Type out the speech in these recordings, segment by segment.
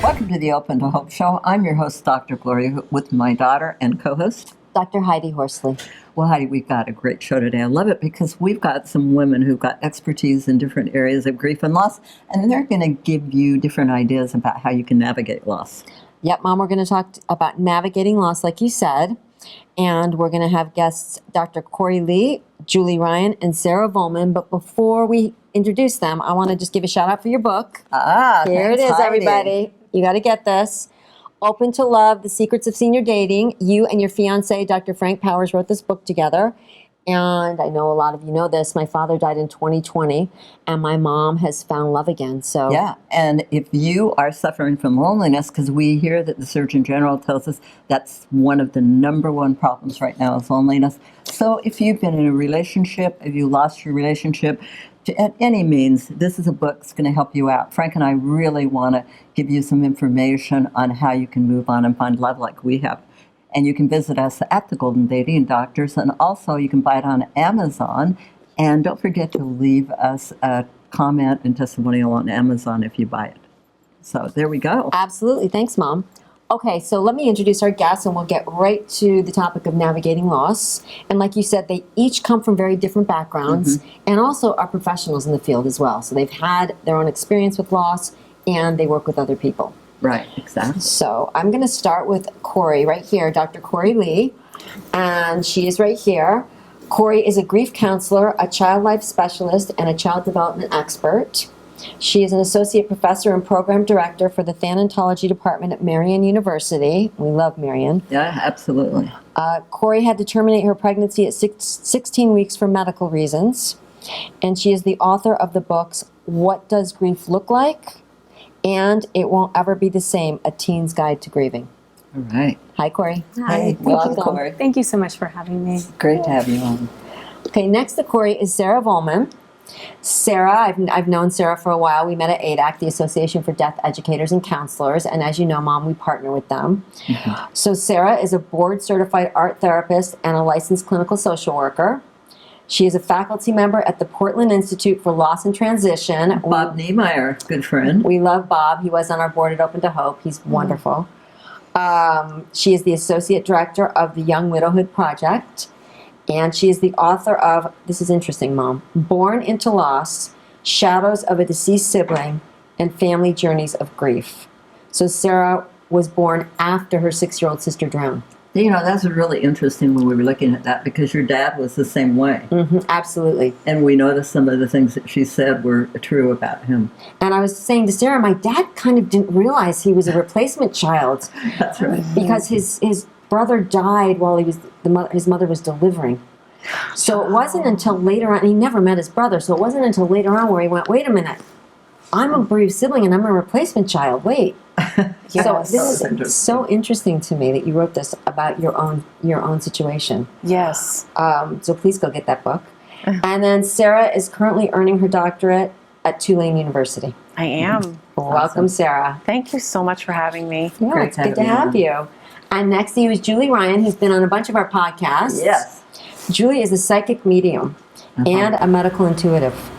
Welcome to the Open to Hope Show. I'm your host, Dr. Gloria, with my daughter and co-host, Dr. Heidi Horsley. Well, Heidi, we've got a great show today. I love it because we've got some women who've got expertise in different areas of grief and loss, and they're going to give you different ideas about how you can navigate loss. Yep, Mom, we're going to talk about navigating loss, like you said, and we're going to have guests Dr. Corey Lee, Julie Ryan, and Sarah Volman. But before we introduce them, I want to just give a shout out for your book. Here it is, Heidi. everybody. You got to get this. Open to Love, The Secrets of Senior Dating. You and your fiance, Dr. Frank Powers, wrote this book together. And I know a lot of you know this. My father died in 2020, and my mom has found love again. So Yeah, and if you are suffering from loneliness, because we hear that the Surgeon General tells us that's one of the number one problems right now is loneliness. So if you've been in a relationship, if you lost your relationship, at any means, this is a book that's going to help you out. Frank and I really want to give you some information on how you can move on and find love like we have. And you can visit us at the Golden Dating Doctors, and also you can buy it on Amazon. And don't forget to leave us a comment and testimonial on Amazon if you buy it. So there we go. Absolutely. Thanks, Mom. Okay, so let me introduce our guests, and we'll get right to the topic of navigating loss. And like you said, they each come from very different backgrounds and also are professionals in the field as well. So they've had their own experience with loss, and they work with other people. Right, exactly. So I'm going to start with Corey right here, Dr. Corey Lee, and she is right here. Corey is a grief counselor, a child life specialist, and a child development expert. She is an associate professor and program director for the Thanatology department at Marian University. We love Marian. Yeah, absolutely. Corey had to terminate her pregnancy at 16 weeks for medical reasons, and she is the author of the books What Does Grief Look Like? And It Won't Ever Be the Same, A Teen's Guide to Grieving. All right. Hi, Corey. Hey, welcome, Corey. Thank you so much for having me. Great to have you on. Okay, next to Corey is Sarah Volman. Sarah, I've known Sarah for a while. We met at ADAC, the Association for Deaf Educators and Counselors, and as you know, Mom, we partner with them. So Sarah is a board-certified art therapist and a licensed clinical social worker. She is a faculty member at the Portland Institute for Loss and Transition. Bob Niemeyer, good friend. We love Bob. He was on our board at Open to Hope. He's wonderful. She is the associate director of the Young Widowhood Project. And she is the author of, this is interesting, Mom, Born into Loss, Shadows of a Deceased Sibling, and Family Journeys of Grief. So Sarah was born after her 6-year-old sister drowned. You know, that's really interesting when we were looking at that because your dad was the same way. Absolutely. And we noticed some of the things that she said were true about him. And I was saying to Sarah, my dad kind of didn't realize he was a replacement child. That's right. Because his brother died while his mother was delivering. So it wasn't until later on, and he never met his brother, so it wasn't until later on where he went, wait a minute, I'm a bereaved sibling and I'm a replacement child, wait. So this is so interesting to me that you wrote this about your own situation. Yes. So please go get that book. And then Sarah is currently earning her doctorate at Tulane University. I am. Welcome, Sarah. Thank you so much for having me. Yeah, Great it's to good to have have you. And next to you is Julie Ryan, who's been on a bunch of our podcasts. Yes. Julie is a psychic medium and a medical intuitive.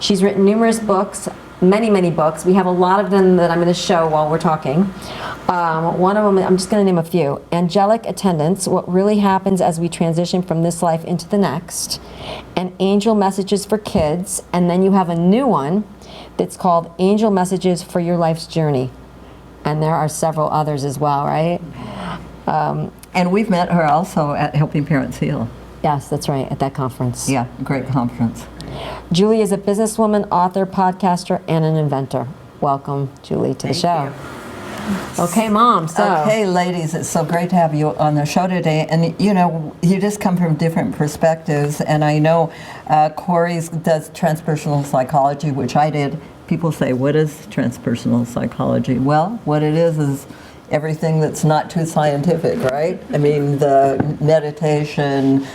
She's written numerous books, many books. We have a lot of them that I'm going to show while we're talking. One of them, I'm just going to name a few. Angelic Attendants, What Really Happens as We Transition from This Life into the Next. And Angel Messages for Kids. And then you have a new one that's called Angel Messages for Your Life's Journey. And there are several others as well, right? And we've met her also at Helping Parents Heal. Yes, that's right, at that conference. Yeah, great conference. Julie is a businesswoman, author, podcaster, and an inventor. Welcome, Julie, to the show. Okay, Mom, so. Okay, ladies, it's so great to have you on the show today. And, you know, you just come from different perspectives. And I know Corey does transpersonal psychology, which I did. People say, what is transpersonal psychology? Well, what it is everything that's not too scientific, right? I mean, the meditation.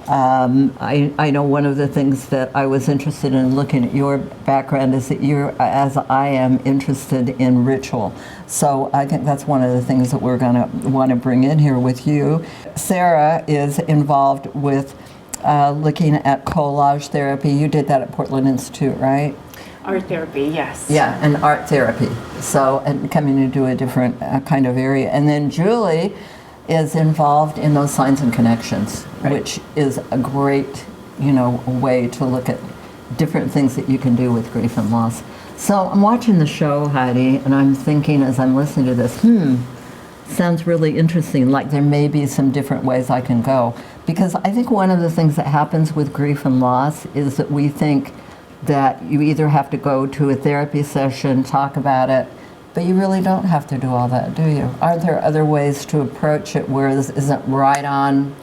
I know one of the things that I was interested in looking at your background is that you're, as I am, interested in ritual. So I think that's one of the things that we're going to want to bring in here with you. Sarah is involved with looking at collage therapy. You did that at Portland Institute, right? Art therapy, yes. Yeah, and art therapy. So, and coming into a different kind of area. And then Julie is involved in those signs and connections, which is a great, way to look at different things that you can do with grief and loss. So I'm watching the show, Heidi, and I'm thinking as I'm listening to this, sounds really interesting, like there may be some different ways I can go. Because I think one of the things that happens with grief and loss is that we think that you either have to go to a therapy session, talk about it, but you really don't have to do all that, do you? Aren't there other ways to approach it where this isn't right on,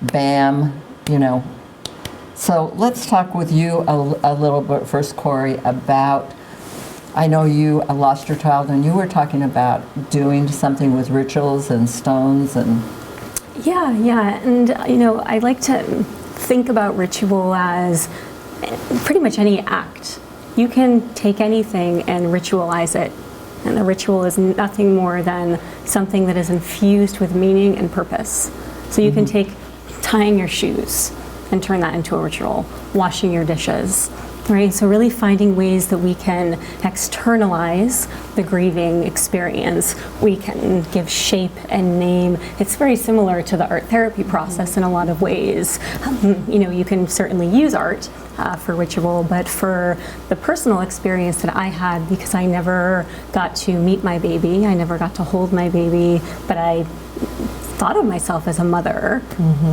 bam, So let's talk with you a little bit first, Corey, about, I know you lost your child and you were talking about doing something with rituals and stones and... Yeah. And, I like to think about ritual as pretty much any act. You can take anything and ritualize it. And a ritual is nothing more than something that is infused with meaning and purpose. So you can take tying your shoes and turn that into a ritual, washing your dishes, right? So really finding ways that we can externalize the grieving experience. We can give shape and name. It's very similar to the art therapy process in a lot of ways. You can certainly use art for ritual, but for the personal experience that I had, because I never got to meet my baby, I never got to hold my baby, but I thought of myself as a mother,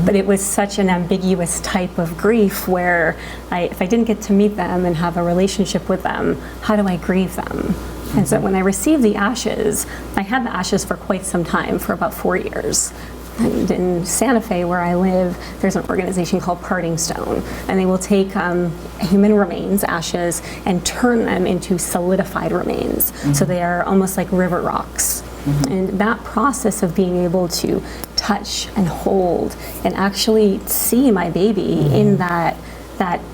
but it was such an ambiguous type of grief where if I didn't get to meet them and have a relationship with them, how do I grieve them? And so when I received the ashes, I had the ashes for quite some time, for about 4 years. And in Santa Fe, where I live, there's an organization called Parting Stone, and they will take human remains, ashes, and turn them into solidified remains. So they are almost like river rocks. And that process of being able to touch and hold and actually see my baby in that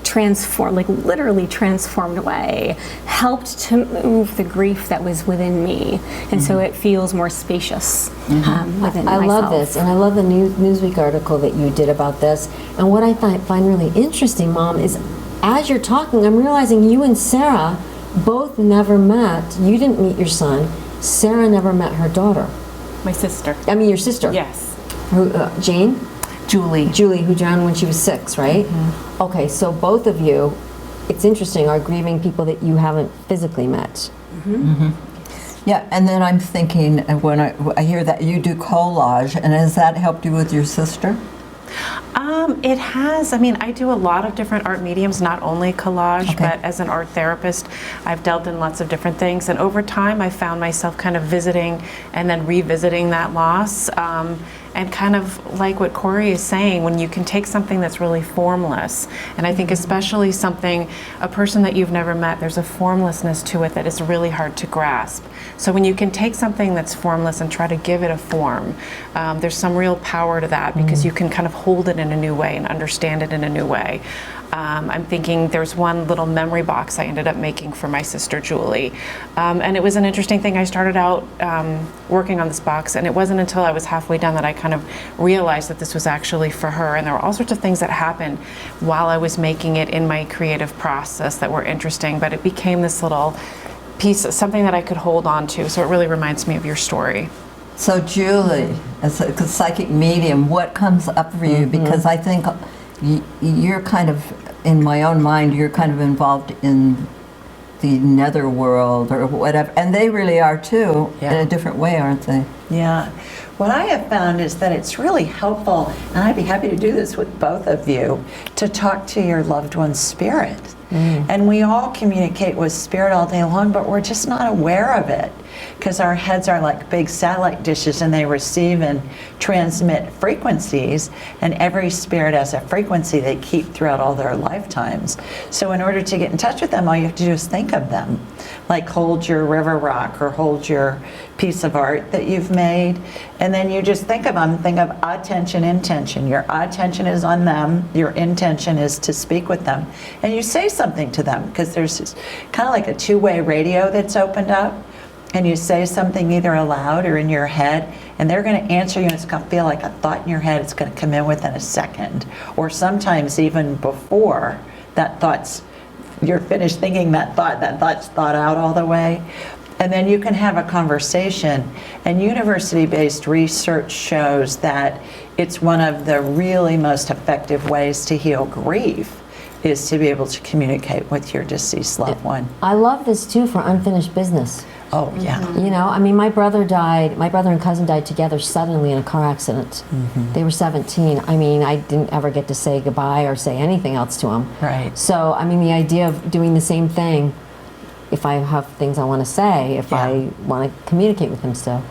transformed, like literally transformed way, helped to move the grief that was within me. And so it feels more spacious within myself. I love this, and I love the Newsweek article that you did about this. And what I find really interesting, Mom, is as you're talking, I'm realizing you and Sarah both never met. You didn't meet your son. Sarah never met her daughter. My sister. I mean, your sister. Yes. Who, Jane? Julie. Julie, who drowned when she was 6, right? Okay, so both of you, it's interesting, are grieving people that you haven't physically met. Yeah, and then I'm thinking, when I hear that you do collage, and has that helped you with your sister? It has. I mean, I do a lot of different art mediums, not only collage, Okay. but as an art therapist, I've dealt in lots of different things. And over time, I found myself kind of visiting and then revisiting that loss. And kind of like what Corey is saying, when you can take something that's really formless, and I think especially a person that you've never met, there's a formlessness to it that is really hard to grasp. So when you can take something that's formless and try to give it a form, there's some real power to that, because you can kind of hold it in a new way and understand it in a new way. I'm thinking there's one little memory box I ended up making for my sister Julie, and it was an interesting thing. I started out working on this box, and it wasn't until I was halfway done that I kind of realized that this was actually for her. And there were all sorts of things that happened while I was making it in my creative process that were interesting, but it became this little piece, something that I could hold on to. So it really reminds me of your story. So Julie, as a psychic medium, what comes up for you? Because I think you're kind of, in my own mind, you're kind of involved in the netherworld or whatever, and they really are too, in a different way, aren't they? Yeah. What I have found is that it's really helpful, and I'd be happy to do this with both of you, to talk to your loved one's spirit. And we all communicate with spirit all day long, but we're just not aware of it, because our heads are like big satellite dishes, and they receive and transmit frequencies, and every spirit has a frequency they keep throughout all their lifetimes. So in order to get in touch with them, all you have to do is think of them. Like hold your river rock or hold your piece of art that you've made, and then you just think of them. Think of attention, intention. Your attention is on them, your intention is to speak with them, and you say something to them, because there's this kind of like a two-way radio that's opened up, and you say something either aloud or in your head, and they're going to answer you, and it's going to feel like a thought in your head. It's going to come in within a second, or sometimes even before that thought's you're finished thinking that thought's thought out all the way. And then you can have a conversation. And university-based research shows that it's one of the really most effective ways to heal grief is to be able to communicate with your deceased loved one. I love this too for unfinished business. Oh, yeah. You know, I mean, my brother and cousin died together suddenly in a car accident. They were 17. I mean, I didn't ever get to say goodbye or say anything else to them. Right. So, I mean, the idea of doing the same thing, if I have things I want to say, if I want to communicate with them still.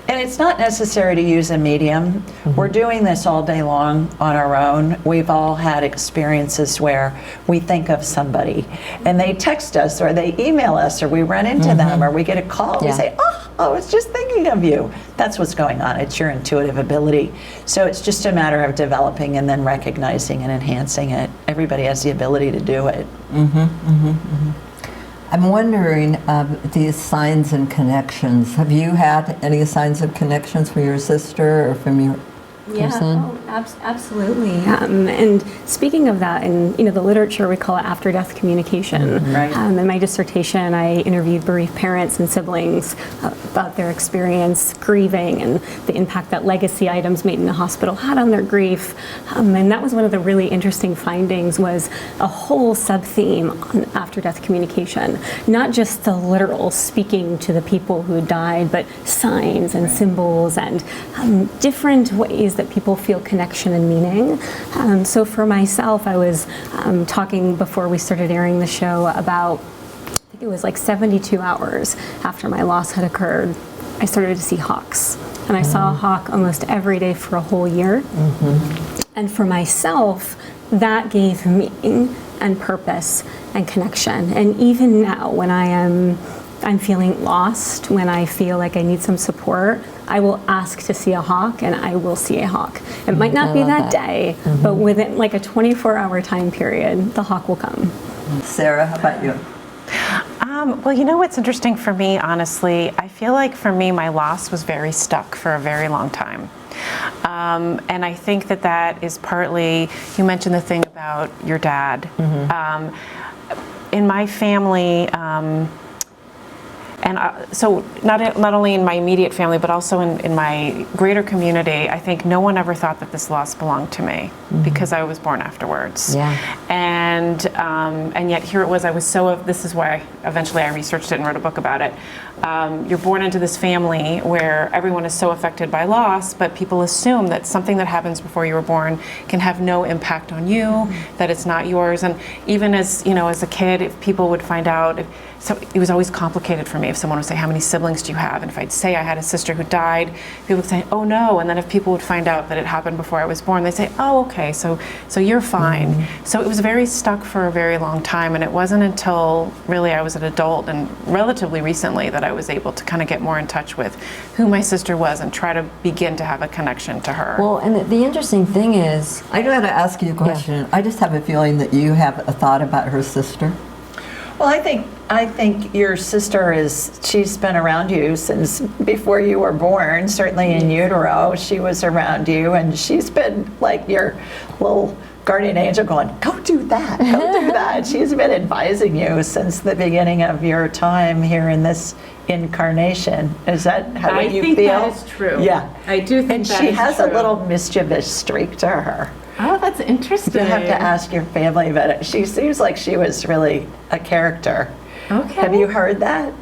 And it's not necessary to use a medium. We're doing this all day long on our own. We've all had experiences where we think of somebody and they text us or they email us or we run into them or we get a call and we say, oh, I was just thinking of you. That's what's going on. It's your intuitive ability. So it's just a matter of developing and then recognizing and enhancing it. Everybody has the ability to do it. I'm wondering, these signs and connections. Have you had any signs of connections from your sister or from your person? Absolutely. And speaking of that, in the literature, we call it after-death communication. Right. In my dissertation, I interviewed bereaved parents and siblings about their experience grieving and the impact that legacy items made in the hospital had on their grief. And that was one of the really interesting findings, was a whole sub-theme on after-death communication. Not just the literal speaking to the people who died, but signs and symbols and different ways that people feel connection and meaning. So for myself, I was talking before we started airing the show about, I think it was like 72 hours after my loss had occurred, I started to see hawks. And I saw a hawk almost every day for a whole year. And for myself, that gave meaning and purpose and connection. And even now, when I'm feeling lost, when I feel like I need some support, I will ask to see a hawk and I will see a hawk. It might not be that day, but within like a 24-hour time period, the hawk will come. Sarah, how about you? Well, you know what's interesting for me, honestly, I feel like for me, my loss was very stuck for a very long time. And I think that is partly, you mentioned the thing about your dad. In my family, and so not only in my immediate family, but also in my greater community, I think no one ever thought that this loss belonged to me because I was born afterwards. Yeah. And yet here it was, this is why eventually I researched it and wrote a book about it. You're born into this family where everyone is so affected by loss, but people assume that something that happens before you were born can have no impact on you, that it's not yours. And even as a kid, if people would find out, so it was always complicated for me if someone would say, how many siblings do you have? And if I'd say I had a sister who died, people would say, oh no. And then if people would find out that it happened before I was born, they'd say, oh, okay, so you're fine. So it was very stuck for a very long time. And it wasn't until really I was an adult and relatively recently that I was able to kind of get more in touch with who my sister was and try to begin to have a connection to her. Well, and the interesting thing is, I got to ask you a question. I just have a feeling that you have a thought about her sister. Well, I think your sister she's been around you since before you were born, certainly in utero. She was around you, and she's been like your little guardian angel going, go do that, go do that. She's been advising you since the beginning of your time here in this incarnation. Is that how you feel? I think that is true. Yeah. I do think that is true. And she has a little mischievous streak to her. Oh, that's interesting. You have to ask your family, but she seems like she was really a character. Okay. Have you heard that?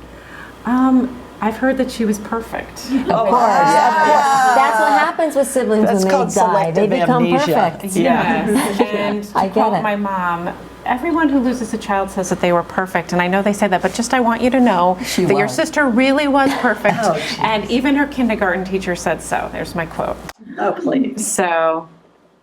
I've heard that she was perfect. Oh, that's what happens with siblings That's when called they die. They selective become amnesia. perfect. Yes. And to I get quote it. my mom, everyone who loses a child says that they were perfect, and I know they say that, but just I want you to know that your was. sister really was perfect, Oh, geez. and even her kindergarten teacher said so. There's my quote. Oh, please. So,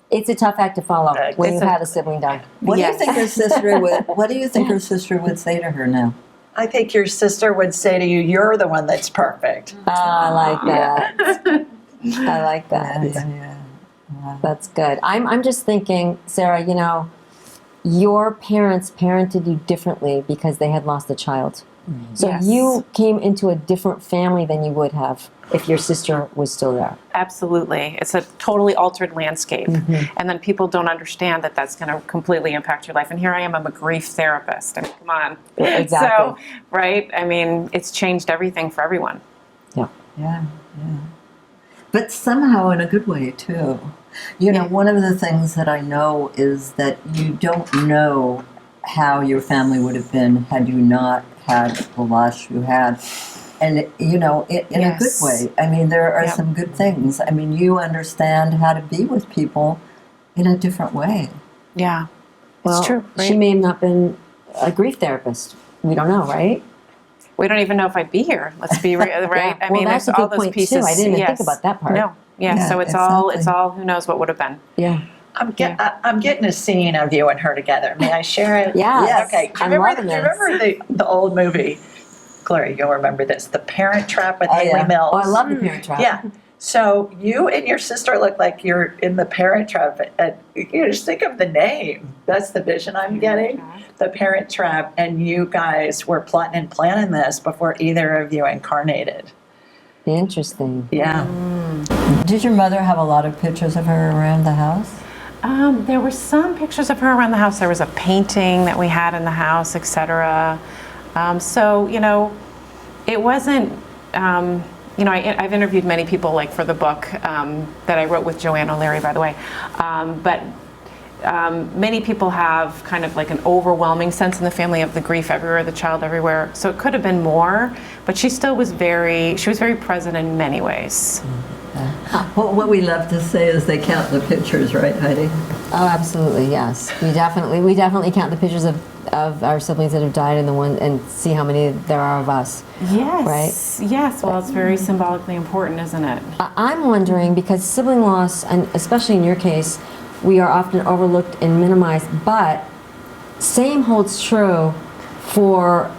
It's a tough act to follow when you've a- had a sibling die. What Yes. do you think her sister would? What do you think her sister would say to her now? I think your sister would say to you, you're the one that's perfect. I like that. I like that. Yeah. That's good. I'm just thinking, Sarah, your parents parented you differently because they had lost a child. So Yes. you came into a different family than you would have if your sister was still there. Absolutely. It's a totally altered landscape. Mm-hmm. And then people don't understand that that's going to completely impact your life. And here I am, I'm a grief therapist. I mean, come on. Exactly. So, right? I mean, it's changed everything for everyone. Yeah. Yeah, yeah. But somehow in a good way, too. You know, one of the things that I know is that you don't know how your family would have been had you not had the loss you had. And, you know, in a good Yes. way. I mean, there are Yep. some good things. I mean, you understand how to be with people in a different way. Yeah. Well, It's true. she Right? may have not been a grief therapist. We don't know, right? We don't even know if I'd be here. Let's be right. Yeah. I Well, mean, that's there's a all good those point, too. pieces. I didn't even think Yes. about that part. No. Yeah. Yeah, So it's exactly. all who knows what would have been. Yeah. I'm getting a scene of you and her together. May I share it? Yes. Okay. Do I'm you loving remember the old movie? Gloria, you'll remember this. The Parent Trap with Oh, Haley yeah. Mills. Oh, I love the Parent Trap. Yeah. So you and your sister look like you're in the Parent Trap. And you just think of the name. That's the vision I'm getting. The Parent Trap. And you guys were plotting and planning this before either of you incarnated. Interesting. Yeah. Did your mother have a lot of pictures of her around the house? There were some pictures of her around the house. There was a painting that we had in the house, etc. So, you know, it wasn't, you know, I've interviewed many people, like for the book that I wrote with Joanne O'Leary, by the way. But many people have kind of like an overwhelming sense in the family of the grief everywhere, the child everywhere. So it could have been more, but she still was she was very present in many ways. Well, what we love to say is they count the pictures, right, Heidi? Oh, absolutely, yes. We definitely count the pictures of our siblings that have died and see how many there are of us. Yes. Right? Yes. Well, it's very symbolically important, isn't it? I'm wondering, because sibling loss, and especially in your case, we are often overlooked and minimized, but same holds true for,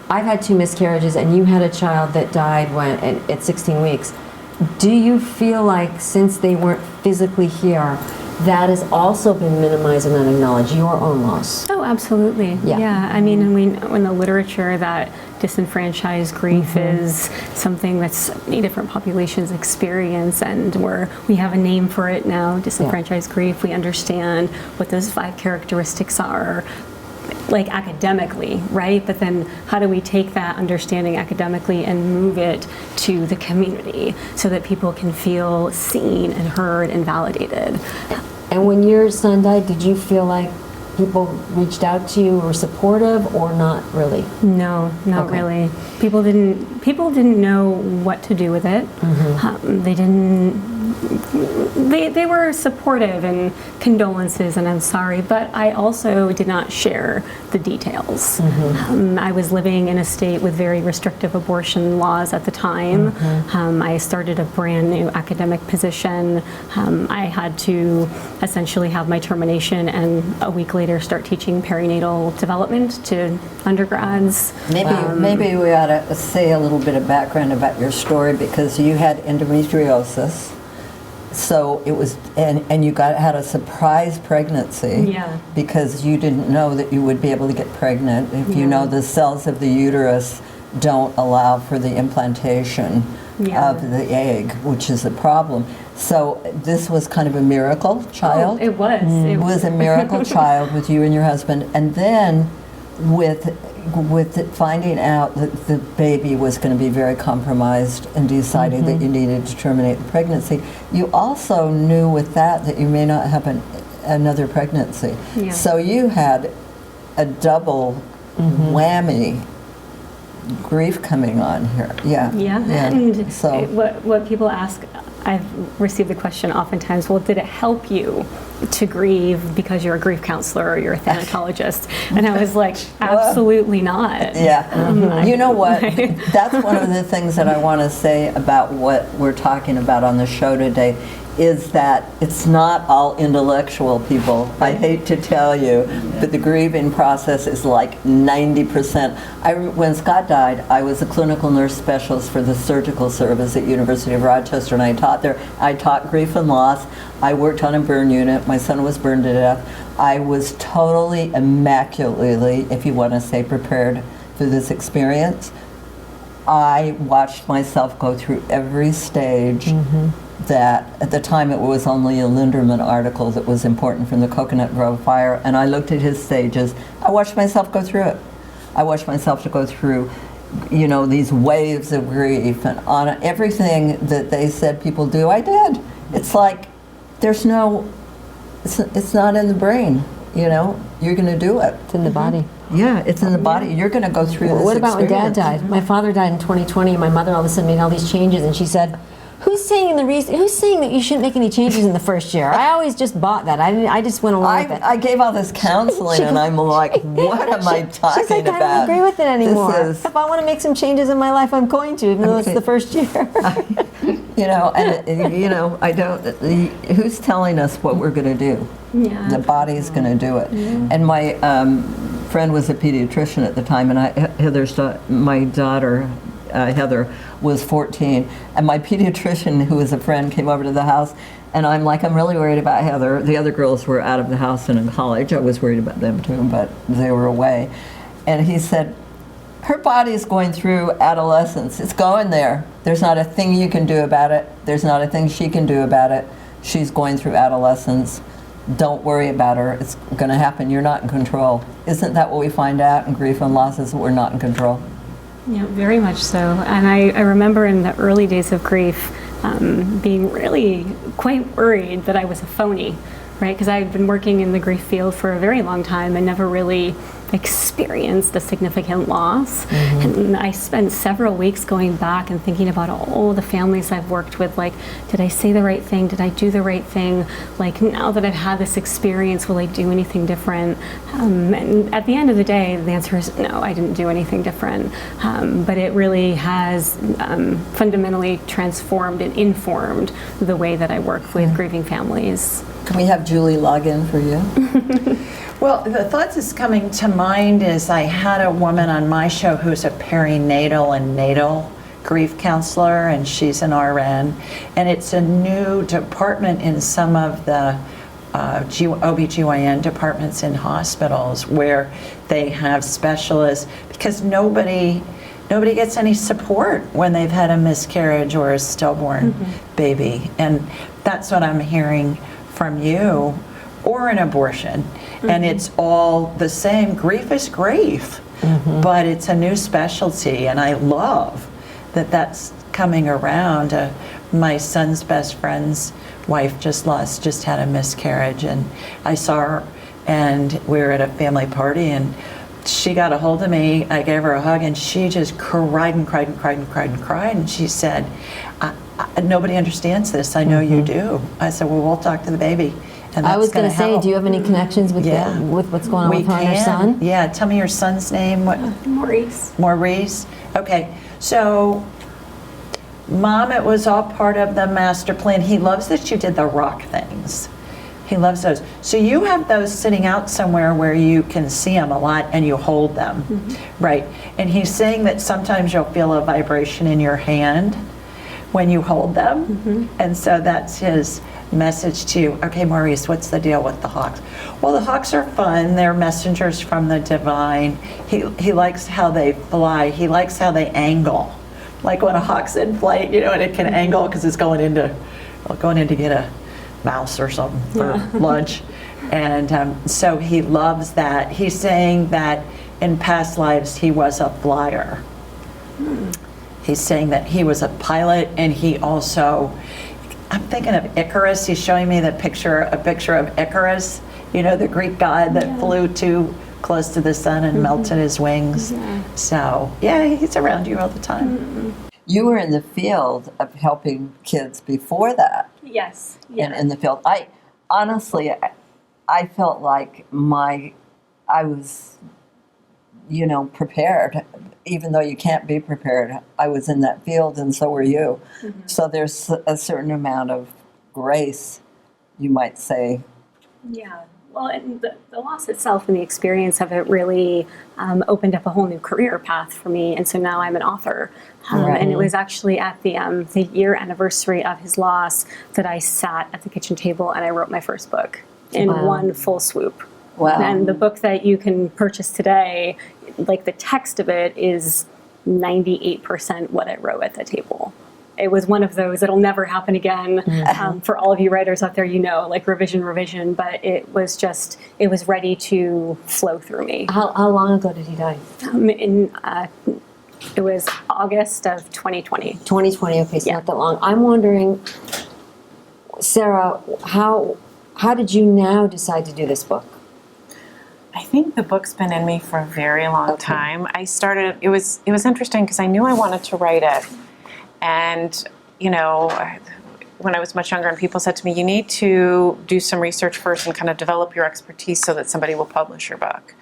I've had 2 miscarriages and you had a child that died at 16 weeks. Do you feel like, since they weren't physically here, that has also been minimized and not acknowledged, your own loss? Oh, absolutely. Yeah. I mean, and we know in the literature that disenfranchised grief is something that's many different populations experience, and we have a name for it now, disenfranchised grief. We understand what those 5 characteristics are, like academically, right? But then how do we take that understanding academically and move it to the community so that people can feel seen and heard and validated? And when your son died, did you feel like people reached out to you, were supportive, or not really? No, not Okay. really. People didn't know what to do with it. They didn't. They were supportive and condolences, and I'm sorry, but I also did not share the details. I was living in a state with very restrictive abortion laws at the time. I started a brand new academic position. I had to essentially have my termination and a week later start teaching perinatal development to undergrads. Maybe we ought to say a little bit of background about your story, because you had endometriosis. So it was, and you had a surprise pregnancy. Yeah. Because you didn't know that you would be able to get pregnant. If you know, the cells of the uterus don't allow for the implantation of the egg, which is a problem. So this was kind of a miracle child. It was. It was a miracle child with you and your husband, and then with finding out that the baby was going to be very compromised and deciding that you needed to terminate the pregnancy, you also knew with that you may not have another pregnancy. Yeah. So you had a double whammy grief coming on here. Yeah. Yeah, and so what people ask, I've received the question oftentimes, well, did it help you to grieve because you're a grief counselor or you're a thanatologist? And I was like, absolutely not. yeah. You know what? That's one of the things that I want to say about what we're talking about on the show today, is that it's not all intellectual people. I hate to tell you, but the grieving process is like 90%. When Scott died, I was a clinical nurse specialist for the surgical service at University of Rochester, and I taught there. I taught grief and loss. I worked on a burn unit. My son was burned to death. I was totally immaculately, if you want to say, prepared through this experience, I watched myself go through every stage that, at the time it was only a Linderman article that was important from the Coconut Grove fire, and I looked at his stages. I watched myself go through it. I watched myself to go through, you know, these waves of grief, and on everything that they said people do, I did. It's like, there's no, it's not in the brain, you know, you're gonna do it. It's in the body. Yeah, it's in the body. You're going to go through this What about when Dad experience. died? My father died in 2020, and my mother all of a sudden made all these changes, and she said, "Who's saying that you shouldn't make any changes in the first year?" I always just bought that. I just went along with it. I gave all this counseling, and I'm like, what am I talking She's like, about? I don't agree with it anymore. This is, If I want to make some changes in my life, I'm going to, even though it's Okay. the first year. you know, and you know, I don't. Who's telling us what we're going to do? Yeah. The body's going to do it. And my friend was a pediatrician at the time, and my daughter, Heather, was 14, and my pediatrician, who was a friend, came over to the house, and I'm like, I'm really worried about Heather. The other girls were out of the house and in college. I was worried about them too, but they were away. And he said, her body's going through adolescence. It's going there. There's not a thing you can do about it. There's not a thing she can do about it. She's going through adolescence. Don't worry about her. It's going to happen. You're not in control. Isn't that what we find out in grief and loss, is that we're not in control? Yeah, very much so. And I remember in the early days of grief being really quite worried that I was a phony, right? Because I'd been working in the grief field for a very long time and never really experienced a significant loss. And I spent several weeks going back and thinking about all the families I've worked with, like, did I say the right thing? Did I do the right thing? Like, now that I've had this experience, will I do anything different? And at the end of the day, the answer is no, I didn't do anything different. But it really has fundamentally transformed and informed the way that I work with grieving families. Can we have Julie log in for you? Well, the thoughts that's coming to mind is I had a woman on my show who's a perinatal and natal grief counselor, and she's an RN, and it's a new department in some of the OBGYN departments in hospitals where they have specialists, because nobody gets any support when they've had a miscarriage or a stillborn baby, and that's what I'm hearing from you, or an abortion. And it's all the same. Grief is grief, but it's a new specialty, and I love that that's coming around. My son's best friend's wife just had a miscarriage, and I saw her, and we were at a family party, and she got a hold of me. I gave her a hug, and she just cried and cried and cried and cried and cried, and she said, nobody understands this. I know you do. I said, well, we'll talk to the baby. And I was going to say, do you have any connections with with what's going on with her and her son? Yeah, tell me your son's name. What? Maurice. Maurice. Okay, so Mom, it was all part of the master plan. He loves that you did the rock things. He loves those. So you have those sitting out somewhere where you can see them a lot and you hold them, right? And he's saying that sometimes you'll feel a vibration in your hand when you hold them. And so that's his message to you. Okay, Maurice, what's the deal with the hawks? Well, the hawks are fun. They're messengers from the divine. He likes how they fly. He likes how they angle. Like when a hawk's in flight, you know, and it can angle because it's going in to get a mouse or something for lunch. And so he loves that. He's saying that in past lives he was a flyer. He's saying that he was a pilot, and he also, I'm thinking of Icarus. He's showing me a picture of Icarus, you know, the Greek god that flew too close to the sun and melted his wings. So, yeah, he's around you all the time. You were in the field of helping kids before that. Yes. In the field. I honestly, I felt like I was, you know, prepared. Even though you can't be prepared, I was in that field, and so were you. So there's a certain amount of grace, you might say. Yeah. Well, and the loss itself and the experience of it really opened up a whole new career path for me. And so now I'm an author. And it was actually at the year anniversary of his loss that I sat at the kitchen table and I wrote my first book in one full swoop. Wow. And the book that you can purchase today, like the text of it is 98% what I wrote at the table. It was one of those, it'll never happen again. For all of you writers out there, like revision, but it was ready to flow through me. How long ago did he die? It was August of 2020. 2020. Okay, so Yeah. not that long. I'm wondering, Sarah, how did you now decide to do this book? I think the book's been in me for a very long time. I started, it was interesting because I knew I wanted to write it. And, when I was much younger and people said to me, you need to do some research first and kind of develop your expertise so that somebody will publish your book.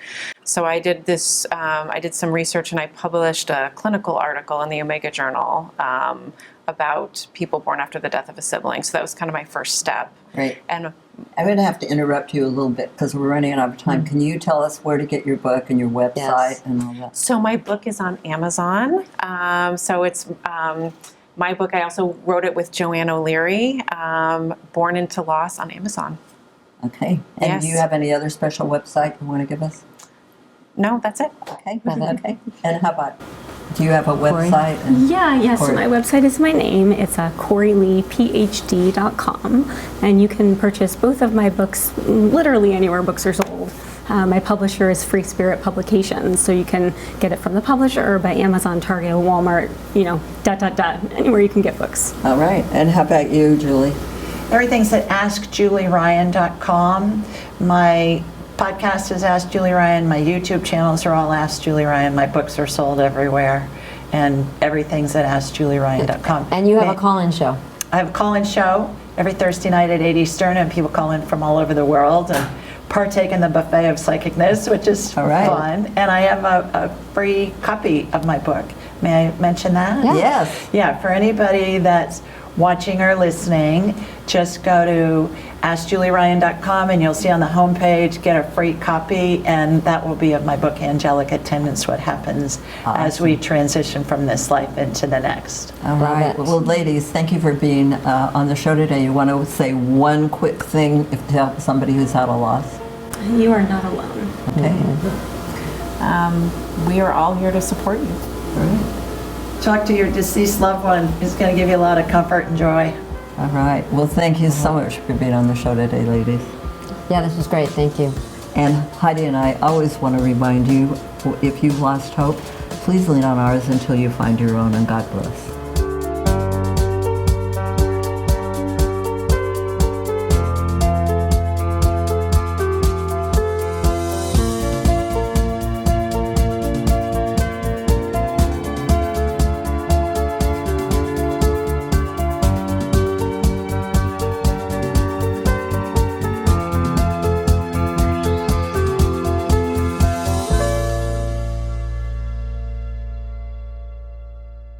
So I did this, I did some research and I published a clinical article in the Omega Journal about people born after the death of a sibling. So that was kind of my first step. Right. And I'm going to have to interrupt you a little bit because we're running out of time. Can you tell us where to get your book and your website Yes. and all that? so my book is on Amazon. So it's my book. I also wrote it with Joanne O'Leary, Born into Loss on Amazon. Okay. And Yes. do you have any other special website you want to give us? No, that's it. Okay. Okay. And how about, do you have a website? And- Yeah, so Corey. my website is my name. It's CoreyLeePhD.com, and you can purchase both of my books literally anywhere books are sold. My publisher is Free Spirit Publications, so you can get it from the publisher or by Amazon, Target, Walmart, anywhere you can get books. All right. And how about you, Julie? Everything's at AskJulieRyan.com. My podcast is Ask Julie Ryan. My YouTube channels are all Ask Julie Ryan. My books are sold everywhere. And everything's at AskJulieRyan.com. And you have a call-in show. I have a call-in show every Thursday night at 8 Eastern, and people call in from all over the world and partake in the buffet of psychicness, which is All right. fun. And I have a free copy of my book. May I mention that? Yeah. Yes. Yeah, for anybody that's watching or listening, just go to AskJulieRyan.com and you'll see on the homepage, get a free copy, and that will be of my book, Angelic Attendants, What Happens as we transition from this life into the next. All Love right. it. Well, ladies, thank you for being on the show today. You want to say one quick thing to help somebody who's had a loss? You are not alone. Okay. We are all here to support you. All right. Talk to your deceased loved one. It's going to give you a lot of comfort and joy. All right. Well, thank you so much for being on the show today, ladies. Yeah, this was great. Thank you. And Heidi and I always want to remind you, if you've lost hope, please lean on ours until you find your own, and God bless.